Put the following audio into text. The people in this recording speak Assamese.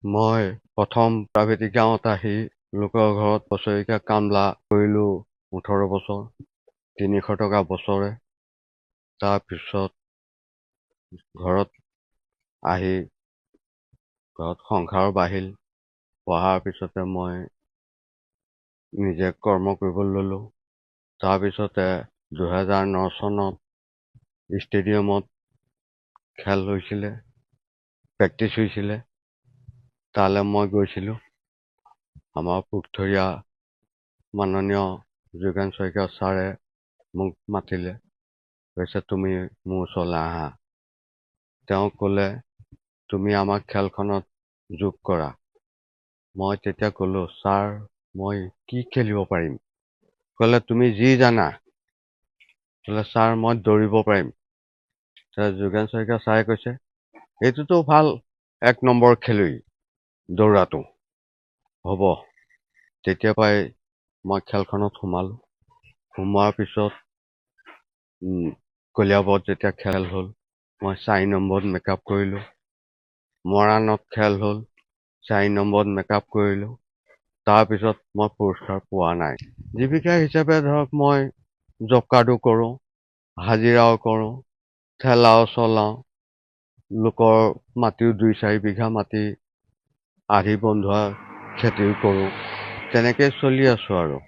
মই প্ৰথম প্ৰাইভেট গাঁৱত আহি লোকৰ ঘৰত বছৰেকীয়া কামলা কৰিলোঁ 18 বছৰ 300 টকা বছৰে। তাৰপিছত ঘৰত আহি ঘৰত সংসাৰ বাঢ়িল। পঢ়াৰ পিছতে মই নিজে কৰ্ম কৰিবলৈ ল'লোঁ। তাৰপিছতে 2009 চনত ষ্টেডিয়ামত খেল হৈছিলে, প্ৰেক্টিছ হৈছিলে। তালৈ মই গৈছিলোঁ। আমাৰ পুথুৰীয়া মাননীয় যোগেন শইকীয়া ছাৰে মোক মাতিলে, কৈছে তুমি মোৰ ওচৰলৈ আহা। তেওঁ ক'লে তুমি আমাক খেলখনত যোগ কৰা। মই তেতিয়া ক'লোঁ, ছাৰ মই কি খেলিব পাৰিম? ক'লে তুমি যি জানা। ক'লে ছাৰ মই দৌৰিব পাৰিম। যোগেন শইকীয়া ছাৰে কৈছে এইটোতো ভাল 1 নম্বৰ খেলুৱৈ দৌৰাটো হ'ব। তেতিয়া পৰাই মই খেলখনত সোমালোঁ। সোমোৱাৰ পিছত কলিয়াবৰত যেতিয়া খেল হ'ল, মই 4 নম্বৰত মেকআপ কৰিলোঁ। মৰাণত খেল হ'ল, 4 নম্বৰত মেকআপ কৰিলোঁ। তাৰপিছত মই পুৰস্কাৰ পোৱা নাই। জীৱিকা হিচাপে ধৰক মই জব কাৰ্ডো কৰোঁ, হাজিৰাও কৰোঁ, ঠেলাও চলাওঁ। লোকৰ মাটিও 2-4 বিঘা মাটি আধি বন্ধোৱা খেতিও কৰোঁ। তেনেকৈ চলি আছোঁ আৰু।